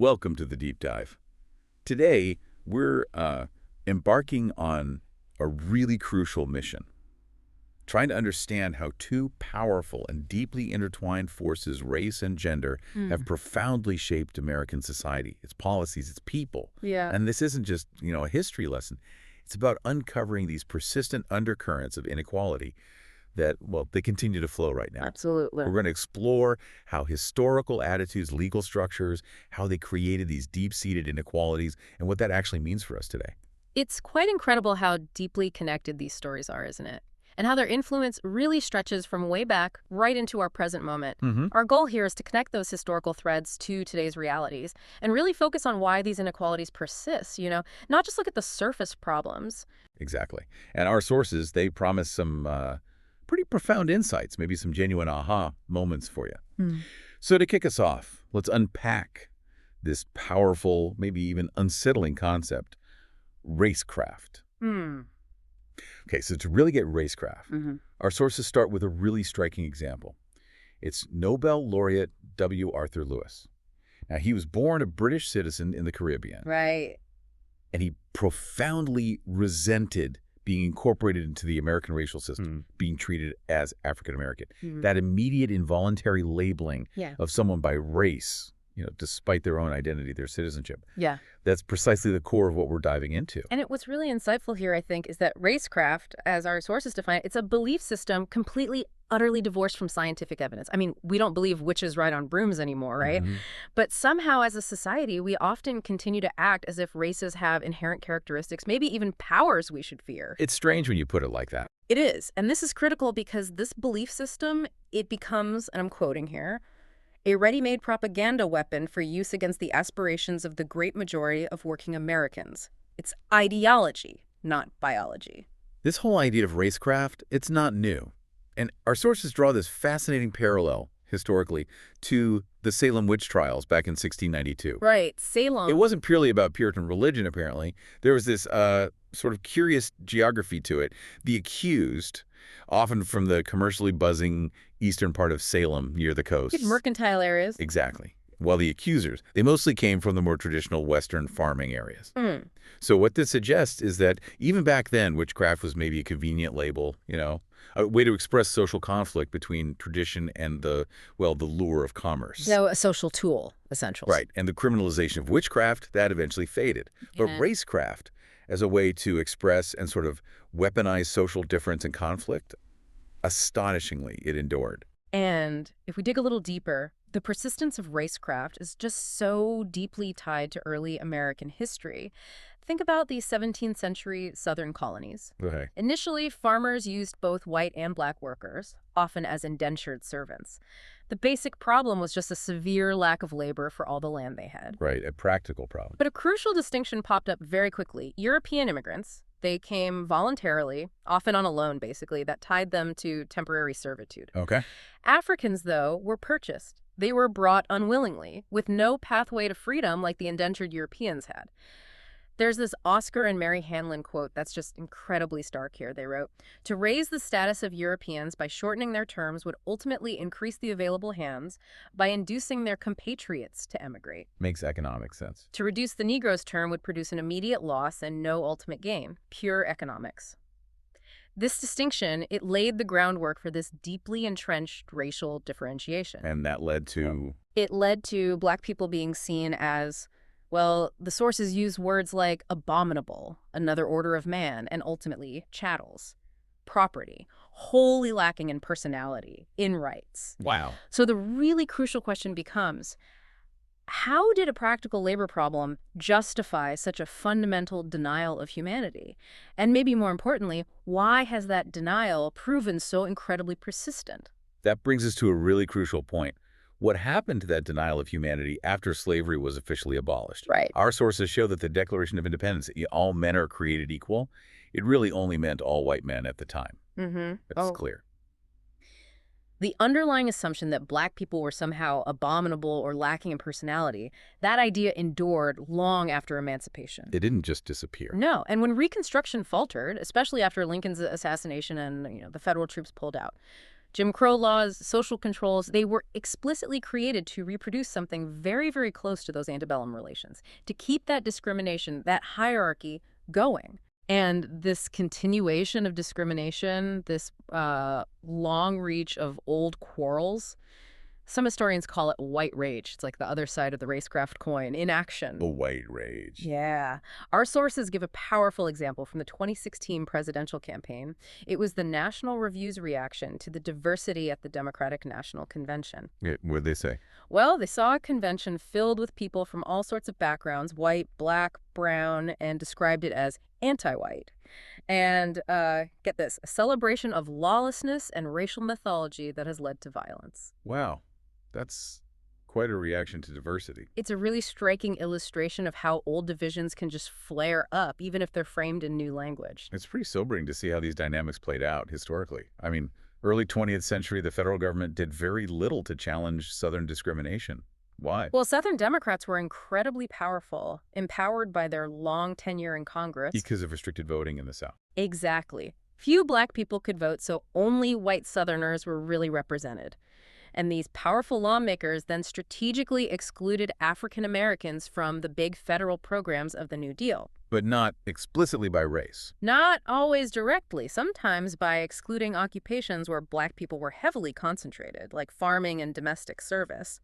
Welcome to the deep dive. Today, we're embarking on a really crucial mission, trying to understand how two powerful and deeply intertwined forces, race and gender, have profoundly shaped American society, its policies, its people. Yeah. And this isn't just, a history lesson. It's about uncovering these persistent undercurrents of inequality that, well, they continue to flow right now. Absolutely. We're going to explore how historical attitudes, legal structures, how they created these deep-seated inequalities, and what that actually means for us today. It's quite incredible how deeply connected these stories are, isn't it? And how their influence really stretches from way back right into our present moment. Our goal here is to connect those historical threads to today's realities and really focus on why these inequalities persist, not just look at the surface problems. Exactly. And our sources, they promise some pretty profound insights, maybe some genuine aha moments for you. So to kick us off, let's unpack this powerful, maybe even unsettling concept, racecraft. Okay, so to really get racecraft, our sources start with a really striking example. It's Nobel laureate W. Arthur Lewis. Now, he was born a British citizen in the Caribbean. Right. And he profoundly resented being incorporated into the American racial system, being treated as African-American. That immediate involuntary labeling of someone by race, despite their own identity, their citizenship. Yeah. That's precisely the core of what we're diving into. And what's really insightful here, I think, is that racecraft, as our sources define it, it's a belief system completely, utterly divorced from scientific evidence. I mean, we don't believe witches ride on brooms anymore, right? But somehow, as a society, we often continue to act as if races have inherent characteristics, maybe even powers we should fear. It's strange when you put it like that. It is. And this is critical because this belief system, it becomes, and I'm quoting here, a ready-made propaganda weapon for use against the aspirations of the great majority of working Americans. It's ideology, not biology. This whole idea of racecraft, it's not new. And our sources draw this fascinating parallel, historically, to the Salem witch trials back in 1692. Right, Salem. It wasn't purely about Puritan religion, apparently. There was this sort of curious geography to it. The accused, often from the commercially buzzing eastern part of Salem near the coast. Mercantile areas. Exactly. While the accusers, they mostly came from the more traditional western farming areas. So what this suggests is that even back then, witchcraft was maybe a convenient label, a way to express social conflict between tradition and the lure of commerce. So a social tool, essentially. Right. And the criminalization of witchcraft, that eventually faded. But racecraft, as a way to express and sort of weaponize social difference and conflict, astonishingly, it endured. And if we dig a little deeper, the persistence of racecraft is just so deeply tied to early American history. Think about the 17th century Southern colonies. Okay. Initially, farmers used both white and black workers, often as indentured servants. The basic problem was just a severe lack of labor for all the land they had. Right, a practical problem. But a crucial distinction popped up very quickly. European immigrants, they came voluntarily, often on a loan, basically, that tied them to temporary servitude. Okay. Africans, though, were purchased. They were brought unwillingly, with no pathway to freedom like the indentured Europeans had. There's this Oscar and Mary Hanlon quote that's just incredibly stark here. They wrote, "To raise the status of Europeans by shortening their terms would ultimately increase the available hands by inducing their compatriots to emigrate. Makes economic sense. To reduce the Negro's term would produce an immediate loss and no ultimate gain. Pure economics." This distinction, it laid the groundwork for this deeply entrenched racial differentiation. And that led to? It led to Black people being seen as, well, the sources use words like abominable, another order of man, and ultimately chattels, property, wholly lacking in personality, in rights. Wow. So the really crucial question becomes, how did a practical labor problem justify such a fundamental denial of humanity? And maybe more importantly, why has that denial proven so incredibly persistent? That brings us to a really crucial point. What happened to that denial of humanity after slavery was officially abolished? Right. Our sources show that the Declaration of Independence, all men are created equal, it really only meant all white men at the time. That's clear. The underlying assumption that Black people were somehow abominable or lacking in personality, that idea endured long after emancipation. It didn't just disappear. No, and when Reconstruction faltered, especially after Lincoln's assassination and the federal troops pulled out, Jim Crow laws, social controls, they were explicitly created to reproduce something very, very close to those antebellum relations, to keep that discrimination, that hierarchy going. And this continuation of discrimination, this long reach of old quarrels, some historians call it white rage. It's like the other side of the racecraft coin, in action. The white rage. Yeah. Our sources give a powerful example from the 2016 presidential campaign. It was the National Review's reaction to the diversity at the Democratic National Convention. Yeah, what'd they say? Well, they saw a convention filled with people from all sorts of backgrounds, white, black, brown, and described it as anti-white. And get this, a celebration of lawlessness and racial mythology that has led to violence. Wow. That's quite a reaction to diversity. It's a really striking illustration of how old divisions can just flare up, even if they're framed in new language. It's pretty sobering to see how these dynamics played out historically. I mean, early 20th century, the federal government did very little to challenge Southern discrimination. Why? Well, Southern Democrats were incredibly powerful, empowered by their long tenure in Congress. Because of restricted voting in the South. Exactly. Few black people could vote, so only white Southerners were really represented. And these powerful lawmakers then strategically excluded African Americans from the big federal programs of the New Deal. But not explicitly by race. Not always directly, sometimes by excluding occupations where black people were heavily concentrated, like farming and domestic service.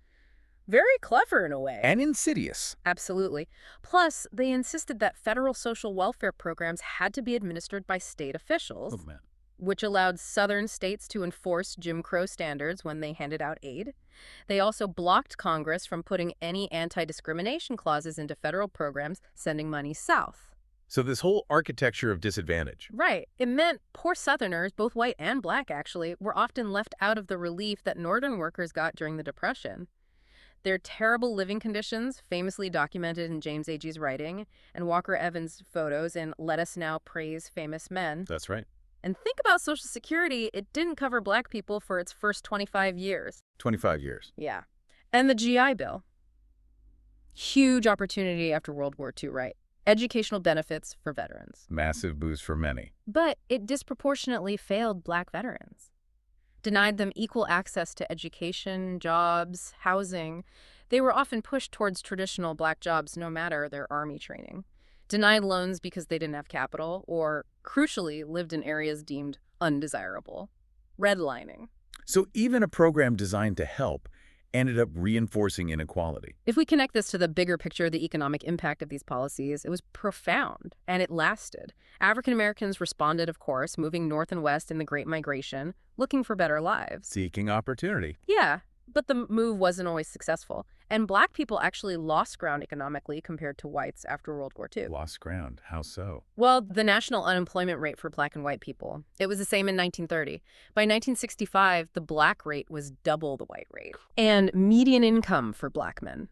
Very clever in a way. And insidious. Absolutely. Plus, they insisted that federal social welfare programs had to be administered by state officials. Oh, man. Which allowed Southern states to enforce Jim Crow standards when they handed out aid. They also blocked Congress from putting any anti-discrimination clauses into federal programs, sending money south. So this whole architecture of disadvantage. Right. It meant poor Southerners, both white and black actually, were often left out of the relief that Northern workers got during the Depression. Their terrible living conditions, famously documented in James Agee's writing, and Walker Evans' photos in Let Us Now Praise Famous Men. That's right. And think about Social Security, it didn't cover black people for its first 25 years. 25 years. Yeah. And the GI Bill. Huge opportunity after World War II, right? Educational benefits for veterans. Massive boost for many. But it disproportionately failed black veterans. Denied them equal access to education, jobs, housing. They were often pushed towards traditional black jobs no matter their Army training. Denied loans because they didn't have capital, or, crucially, lived in areas deemed undesirable. Redlining. So even a program designed to help ended up reinforcing inequality. If we connect this to the bigger picture, the economic impact of these policies, it was profound, and it lasted. African Americans responded, of course, moving north and west in the Great Migration, looking for better lives. Seeking opportunity. Yeah, but the move wasn't always successful. And black people actually lost ground economically compared to whites after World War II. Lost ground. How so? Well, the national unemployment rate for black and white people, it was the same in 1930. By 1965, the black rate was double the white rate. And median income for black men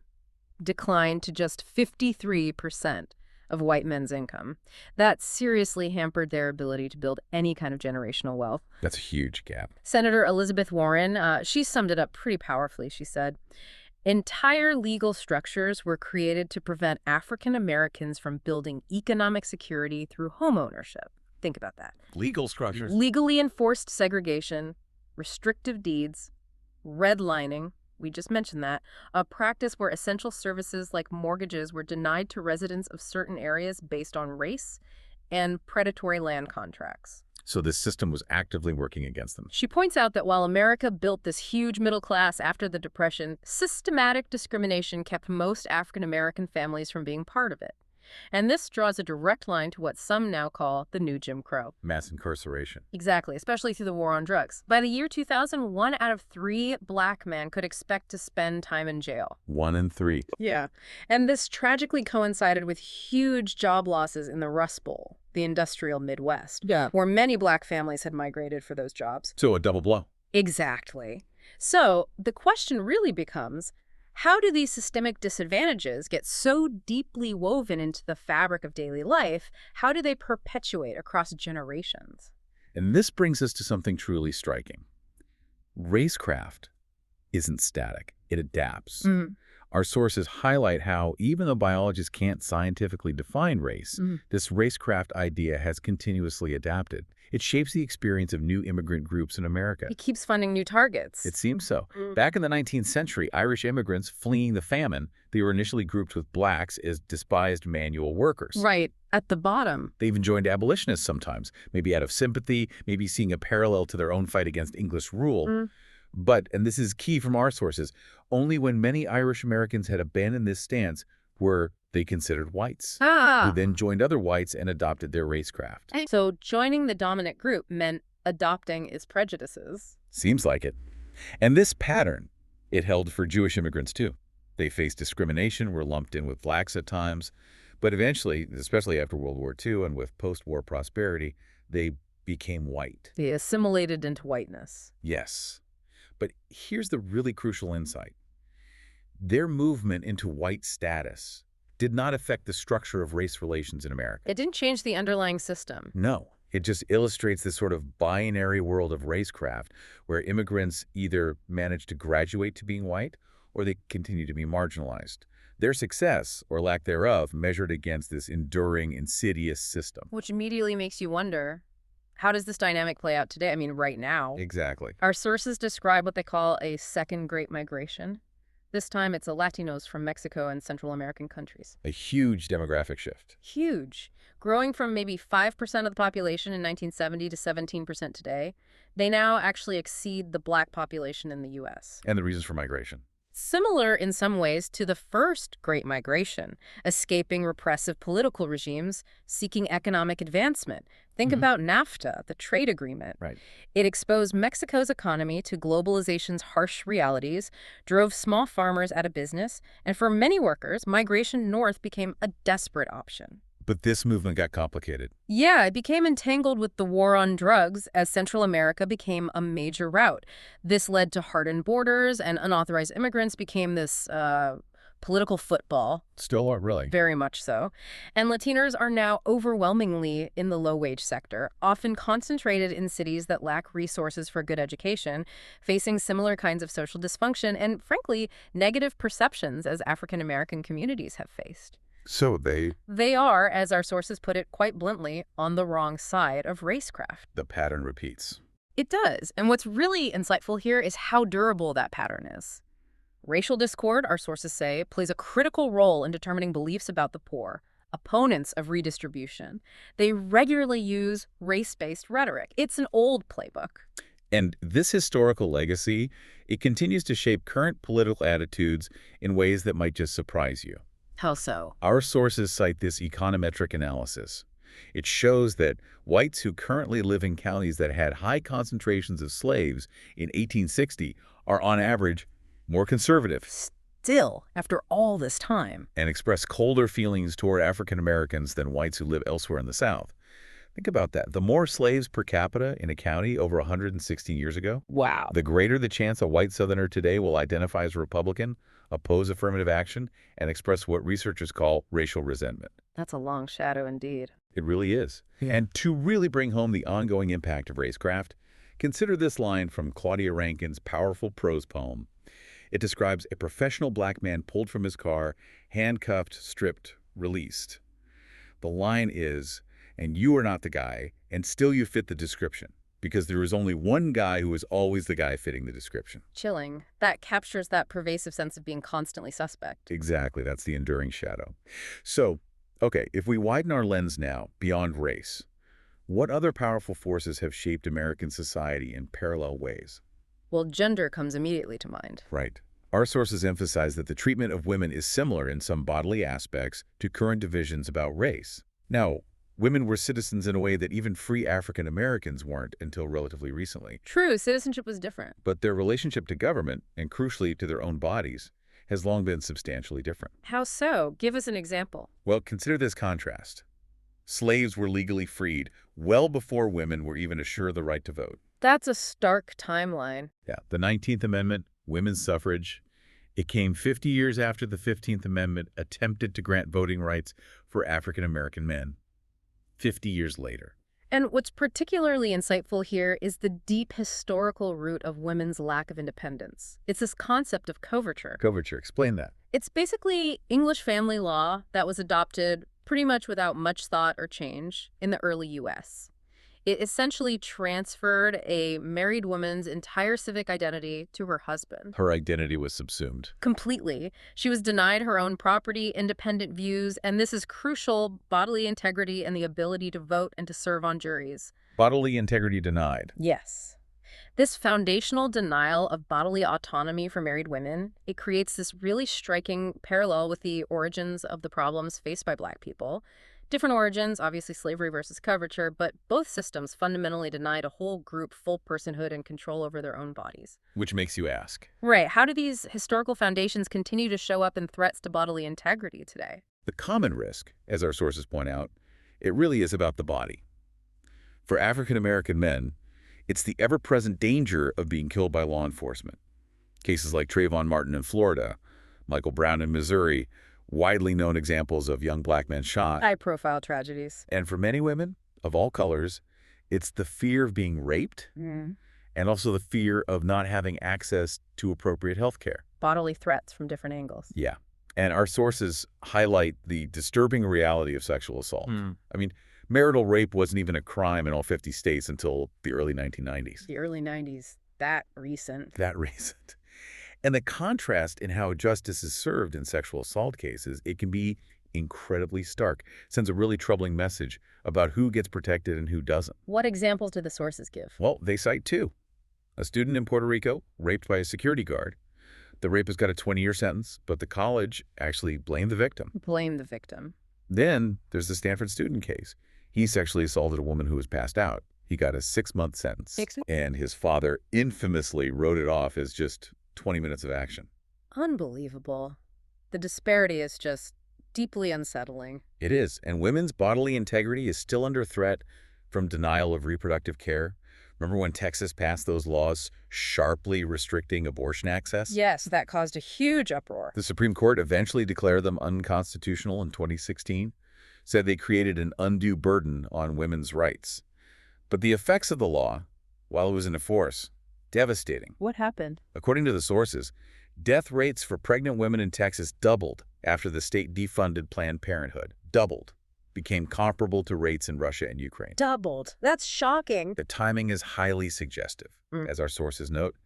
declined to just 53% of white men's income. That seriously hampered their ability to build any kind of generational wealth. That's a huge gap. Senator Elizabeth Warren, she summed it up pretty powerfully. She said, entire legal structures were created to prevent African Americans from building economic security through home ownership. Think about that. Legal structures. Legally enforced segregation, restrictive deeds, redlining, we just mentioned that, a practice where essential services like mortgages were denied to residents of certain areas based on race, and predatory land contracts. So this system was actively working against them. She points out that while America built this huge middle class after the Depression, systematic discrimination kept most African American families from being part of it. And this draws a direct line to what some now call the new Jim Crow. Mass incarceration. Exactly, especially through the war on drugs. By the year 2000, 1 out of 3 black men could expect to spend time in jail. 1 in 3. Yeah. And this tragically coincided with huge job losses in the Rust Bowl, the industrial Midwest, where many black families had migrated for those jobs. So a double blow. Exactly. So the question really becomes, how do these systemic disadvantages get so deeply woven into the fabric of daily life? How do they perpetuate across generations? And this brings us to something truly striking. Racecraft isn't static. It adapts. Our sources highlight how, even though biologists can't scientifically define race, this racecraft idea has continuously adapted. It shapes the experience of new immigrant groups in America. He keeps finding new targets. It seems so. Back in the 19th century, Irish immigrants fleeing the famine, they were initially grouped with blacks as despised manual workers. Right, at the bottom. They even joined abolitionists sometimes, maybe out of sympathy, maybe seeing a parallel to their own fight against English rule. But, and this is key from our sources, only when many Irish Americans had abandoned this stance were they considered whites, who then joined other whites and adopted their racecraft. So joining the dominant group meant adopting its prejudices. Seems like it. And this pattern, it held for Jewish immigrants too. They faced discrimination, were lumped in with blacks at times, but eventually, especially after World War II and with post-war prosperity, they became white. They assimilated into whiteness. Yes. But here's the really crucial insight. Their movement into white status did not affect the structure of race relations in America. It didn't change the underlying system. No. It just illustrates this sort of binary world of racecraft where immigrants either manage to graduate to being white or they continue to be marginalized. Their success, or lack thereof, measured against this enduring, insidious system. Which immediately makes you wonder, how does this dynamic play out today? I mean, right now. Exactly. Our sources describe what they call a second Great Migration. This time it's Latinos from Mexico and Central American countries. A huge demographic shift. Huge. Growing from maybe 5% of the population in 1970 to 17% today, they now actually exceed the black population in the U.S. And the reasons for migration. Similar in some ways to the first Great Migration, escaping repressive political regimes, seeking economic advancement. Think about NAFTA, the trade agreement. Right. It exposed Mexico's economy to globalization's harsh realities, drove small farmers out of business, and for many workers, migration north became a desperate option. But this movement got complicated. Yeah, it became entangled with the war on drugs as Central America became a major route. This led to hardened borders, and unauthorized immigrants became this political football. Still are, really. Very much so. And Latinos are now overwhelmingly in the low-wage sector, often concentrated in cities that lack resources for good education, facing similar kinds of social dysfunction and, frankly, negative perceptions as African American communities have faced. So They are, as our sources put it quite bluntly, on the wrong side of racecraft. the pattern repeats. It does. And what's really insightful here is how durable that pattern is. Racial discord, our sources say, plays a critical role in determining beliefs about the poor, opponents of redistribution. They regularly use race-based rhetoric. It's an old playbook. And this historical legacy, it continues to shape current political attitudes in ways that might just surprise you. How so? Our sources cite this econometric analysis. It shows that whites who currently live in counties that had high concentrations of slaves in 1860 are on average more conservative. Still, after all this time. And express colder feelings toward African Americans than whites who live elsewhere in the South. Think about that. The more slaves per capita in a county over 116 years ago, Wow. the greater the chance a white Southerner today will identify as a Republican, oppose affirmative action, and express what researchers call racial resentment. That's a long shadow indeed. It really is. And to really bring home the ongoing impact of racecraft, consider this line from Claudia Rankine's powerful prose poem. It describes a professional black man pulled from his car, handcuffed, stripped, released. The line is, "And you are not the guy, and still you fit the description, because there is only one guy who is always the guy fitting the description." Chilling. That captures that pervasive sense of being constantly suspect. Exactly. That's the enduring shadow. So, okay, if we widen our lens now beyond race, what other powerful forces have shaped American society in parallel ways? Well, gender comes immediately to mind. Right. Our sources emphasize that the treatment of women is similar in some bodily aspects to current divisions about race. Now, women were citizens in a way that even free African Americans weren't until relatively recently. True, citizenship was different. But their relationship to government, and crucially to their own bodies, has long been substantially different. How so? Give us an example. Well, consider this contrast. Slaves were legally freed well before women were even assured the right to vote. That's a stark timeline. Yeah, the 19th Amendment, women's suffrage, it came 50 years after the 15th Amendment attempted to grant voting rights for African American men. 50 years later. And what's particularly insightful here is the deep historical root of women's lack of independence. It's this concept of coverture. Coverture, explain that. It's basically English family law that was adopted pretty much without much thought or change in the early U.S. It essentially transferred a married woman's entire civic identity to her husband. Her identity was subsumed. Completely. She was denied her own property, independent views, and this is crucial, bodily integrity and the ability to vote and to serve on juries. Bodily integrity denied. Yes. This foundational denial of bodily autonomy for married women, it creates this really striking parallel with the origins of the problems faced by Black people. Different origins, obviously slavery versus coverture, but both systems fundamentally denied a whole group full personhood and control over their own bodies. Which makes you ask. Right. How do these historical foundations continue to show up in threats to bodily integrity today? The common risk, as our sources point out, it really is about the body. For African-American men, it's the ever-present danger of being killed by law enforcement. Cases like Trayvon Martin in Florida, Michael Brown in Missouri, widely known examples of young Black men shot. High-profile tragedies. And for many women, of all colors, it's the fear of being raped and also the fear of not having access to appropriate health care. Bodily threats from different angles. Yeah. And our sources highlight the disturbing reality of sexual assault. I mean, marital rape wasn't even a crime in all 50 states until the early 1990s. The early 90s, that recent. That recent. And the contrast in how justice is served in sexual assault cases, it can be incredibly stark. Sends a really troubling message about who gets protected and who doesn't. What examples do the sources give? Well, they cite two. A student in Puerto Rico raped by a security guard. The rapist got a 20-year sentence, but the college actually blamed the victim. Blame the victim. Then there's the Stanford student case. He sexually assaulted a woman who was passed out. He got a 6-month sentence. And his father infamously wrote it off as just 20 minutes of action. Unbelievable. The disparity is just deeply unsettling. It is. And women's bodily integrity is still under threat from denial of reproductive care. Remember when Texas passed those laws sharply restricting abortion access? Yes, that caused a huge uproar. The Supreme Court eventually declared them unconstitutional in 2016, said they created an undue burden on women's rights. But the effects of the law, while it was in force, devastating. What happened? According to the sources, death rates for pregnant women in Texas doubled after the state defunded Planned Parenthood. Doubled. Became comparable to rates in Russia and Ukraine. Doubled. That's shocking. The timing is highly suggestive, as our sources note.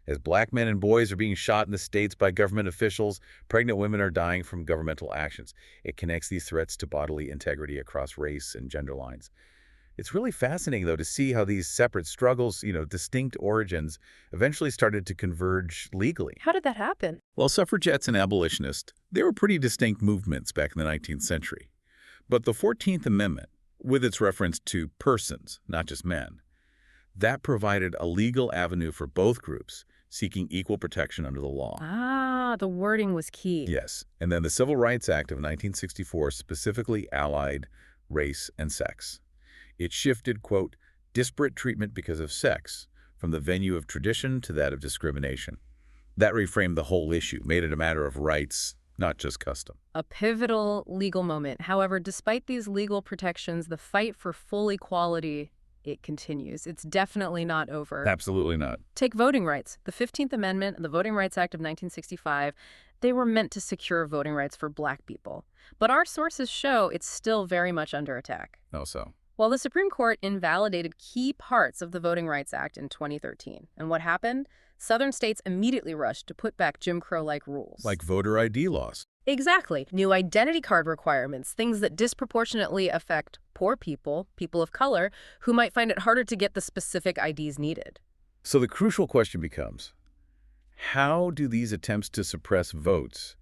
As Black men and boys are being shot in the states by government officials, pregnant women are dying from governmental actions. It connects these threats to bodily integrity across race and gender lines. It's really fascinating, though, to see how these separate struggles, distinct origins, eventually started to converge legally. How did that happen? Well, suffragettes and abolitionists, they were pretty distinct movements back in the 19th century. But the 14th Amendment, with its reference to persons, not just men, that provided a legal avenue for both groups seeking equal protection under the law. Ah, the wording was key. Yes. And then the Civil Rights Act of 1964 specifically allied race and sex. It shifted, quote, disparate treatment because of sex from the venue of tradition to that of discrimination. That reframed the whole issue, made it a matter of rights, not just custom. A pivotal legal moment. However, despite these legal protections, the fight for full equality, it continues. It's definitely not over. Absolutely not. Take voting rights. The 15th Amendment and the Voting Rights Act of 1965, they were meant to secure voting rights for Black people. But our sources show it's still very much under attack. How so? Well, the Supreme Court invalidated key parts of the Voting Rights Act in 2013. And what happened? Southern states immediately rushed to put back Jim Crow-like rules. Like voter ID laws. Exactly. New identity card requirements, things that disproportionately affect poor people, people of color, who might find it harder to get the specific IDs needed. So the crucial question becomes, how do these attempts to suppress votes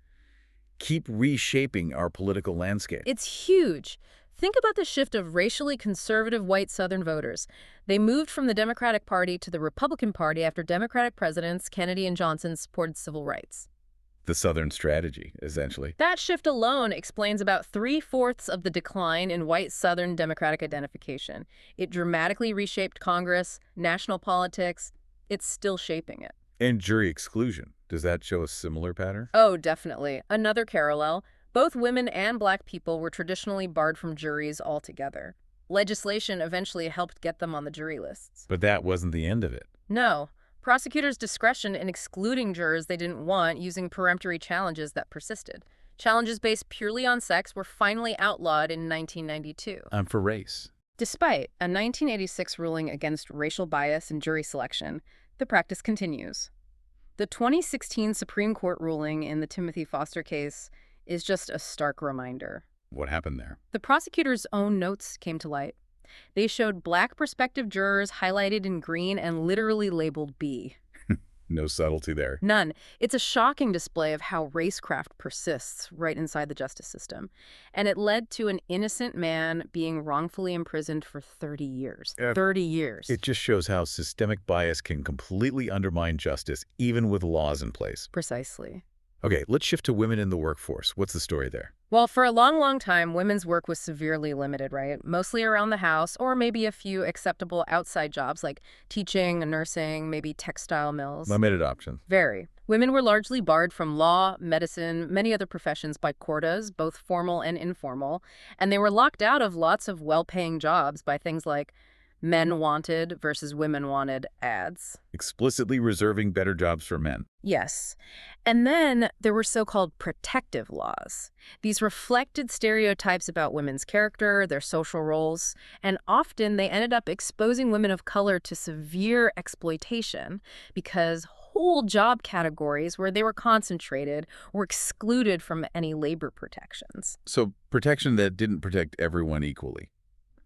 keep reshaping our political landscape? It's huge. Think about the shift of racially conservative white Southern voters. They moved from the Democratic Party to the Republican Party after Democratic presidents Kennedy and Johnson supported civil rights. The Southern strategy, essentially. That shift alone explains about 3/4 of the decline in white Southern Democratic identification. It dramatically reshaped Congress, national politics. It's still shaping it. And jury exclusion. Does that show a similar pattern? Oh, definitely. Another parallel. Both women and Black people were traditionally barred from juries altogether. Legislation eventually helped get them on the jury lists. But that wasn't the end of it. No. Prosecutors' discretion in excluding jurors they didn't want using peremptory challenges that persisted. Challenges based purely on sex were finally outlawed in 1992. I'm for race. Despite a 1986 ruling against racial bias in jury selection, the practice continues. The 2016 Supreme Court ruling in the Timothy Foster case is just a stark reminder. What happened there? The prosecutor's own notes came to light. They showed black prospective jurors highlighted in green and literally labeled B. No subtlety there. None. It's a shocking display of how racecraft persists right inside the justice system. And it led to an innocent man being wrongfully imprisoned for 30 years. 30 years. It just shows how systemic bias can completely undermine justice, even with laws in place. Precisely. Okay, let's shift to women in the workforce. What's the story there? Well, for a long, long time, women's work was severely limited, right? Mostly around the house, or maybe a few acceptable outside jobs like teaching, nursing, maybe textile mills. Limited options. Very. Women were largely barred from law, medicine, many other professions by quotas, both formal and informal, and they were locked out of lots of well-paying jobs by things like men wanted versus women wanted ads. Explicitly reserving better jobs for men. Yes. And then there were so-called protective laws. These reflected stereotypes about women's character, their social roles, and often they ended up exposing women of color to severe exploitation because whole job categories where they were concentrated were excluded from any labor protections. So protection that didn't protect everyone equally.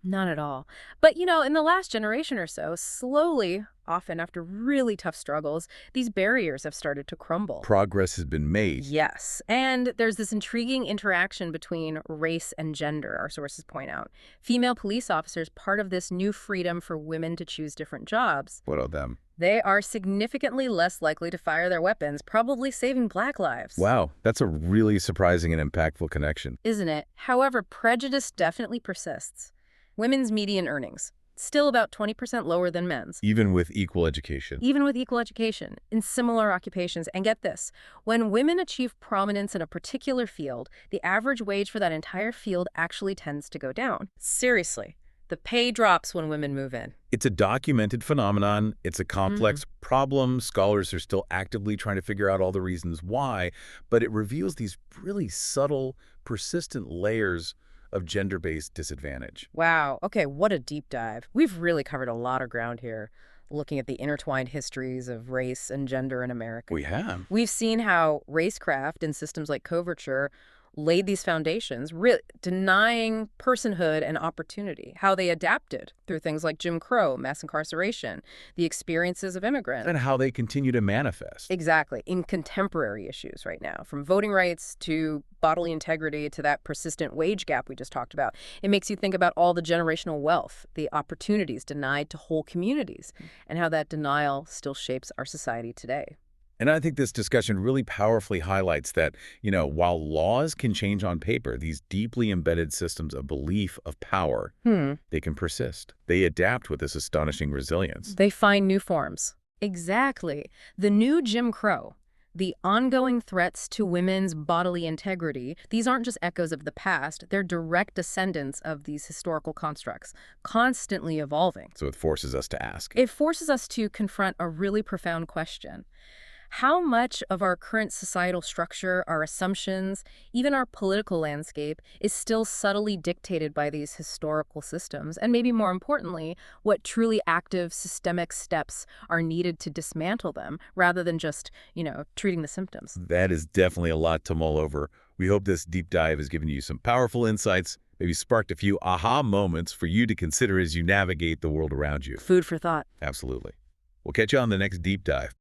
Not at all. But, in the last generation or so, slowly, often after really tough struggles, these barriers have started to crumble. Progress has been made. Yes. And there's this intriguing interaction between race and gender, our sources point out. Female police officers, part of this new freedom for women to choose different jobs. What of them? They are significantly less likely to fire their weapons, probably saving black lives. Wow, that's a really surprising and impactful connection. Isn't it? However, prejudice definitely persists. Women's median earnings, still about 20% lower than men's. Even with equal education. Even with equal education, in similar occupations. And get this, when women achieve prominence in a particular field, the average wage for that entire field actually tends to go down. Seriously, the pay drops when women move in. It's a documented phenomenon. It's a complex problem. Scholars are still actively trying to figure out all the reasons why, but it reveals these really subtle, persistent layers of gender-based disadvantage. Wow. Okay, what a deep dive. We've really covered a lot of ground here, looking at the intertwined histories of race and gender in America. We have. We've seen how racecraft and systems like coverture laid these foundations, denying personhood and opportunity, how they adapted through things like Jim Crow, mass incarceration, the experiences of immigrants. And how they continue to manifest. Exactly, in contemporary issues right now, from voting rights to bodily integrity to that persistent wage gap we just talked about. It makes you think about all the generational wealth, the opportunities denied to whole communities, and how that denial still shapes our society today. And I think this discussion really powerfully highlights that, while laws can change on paper, these deeply embedded systems of belief, of power, they can persist. They adapt with this astonishing resilience. They find new forms. Exactly. The new Jim Crow, the ongoing threats to women's bodily integrity, these aren't just echoes of the past, they're direct descendants of these historical constructs, constantly evolving. So it forces us to ask. It forces us to confront a really profound question. How much of our current societal structure, our assumptions, even our political landscape, is still subtly dictated by these historical systems? And maybe more importantly, what truly active systemic steps are needed to dismantle them rather than just, treating the symptoms? That is definitely a lot to mull over. We hope this deep dive has given you some powerful insights, maybe sparked a few aha moments for you to consider as you navigate the world around you. Food for thought. Absolutely. We'll catch you on the next deep dive.